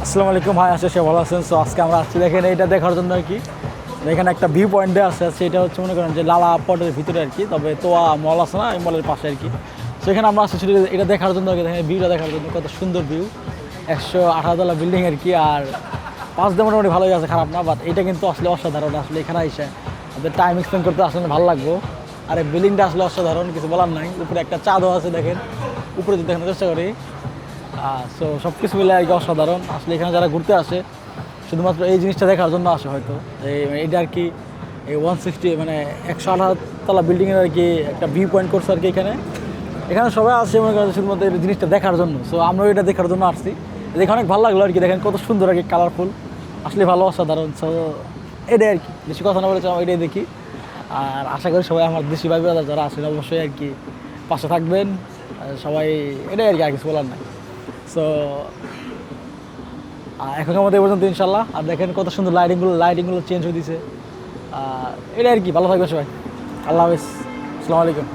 আসসালামু আলাইকুম, ভাই আছে সে ভালো আছেন। সো আজকে আমরা আসছি দেখেন এটা দেখার জন্য আর কি। এখানে একটা ভিউ পয়েন্টে আছে, সেটা হচ্ছে মনে করেন যে লালা পটের ভিতরে আর কি, তবে তোয়া মল আছে না, এই মলের পাশে আর কি। সেখানে আমরা আসছি শুধু এটা দেখার জন্য আর কি। দেখেন ভিউটা দেখার জন্য, কত সুন্দর ভিউ, 118 তলা বিল্ডিং আর কি। আর পাঁচ দিয়ে মোটামুটি ভালোই আছে, খারাপ না, বাট এটা কিন্তু আসলে অসাধারণ। আসলে এখানে এসে আপনাদের টাইম স্পেন্ড করতে আসলে ভালো লাগবো। আর এই বিল্ডিংটা আসলে অসাধারণ, কিছু বলার নাই। উপরে একটা চাঁদও আছে দেখেন, উপরে যদি দেখানোর চেষ্টা করি। সো সব কিছু মিলে আর কি অসাধারণ। আসলে এখানে যারা ঘুরতে আসে শুধুমাত্র এই জিনিসটা দেখার জন্য আসে হয়তো। এইটা আর কি এই 160 মানে 118 তলা বিল্ডিংয়ের আর কি একটা ভিউ পয়েন্ট করছে আর কি। এখানে এখানে সবাই আসছে মনে করেন শুধুমাত্র এই জিনিসটা দেখার জন্য। সো আমরাও এটা দেখার জন্য আসছি। দেখে অনেক ভালো লাগলো আর কি। দেখেন কত সুন্দর আর কি, কালারফুল, আসলে ভালো, অসাধারণ। সো এটাই আর কি, বেশি কথা না বলেছিলাম, এটাই দেখি। আর আশা করি সবাই আমার দেশি ভাই ব্রাদার যারা আসেন অবশ্যই আর কি পাশে থাকবেন। সবাই এটাই আর কি, আর কিছু বলার নাই। সো এখন আমাদের এই পর্যন্ত ইনশাল্লাহ। আর দেখেন কত সুন্দর লাইটিংগুলো চেঞ্জ হয়ে দিছে। এটা আর কি, ভালো থাকবে সবাই। আল্লাহ হাফেজ, আসসালামু আলাইকুম।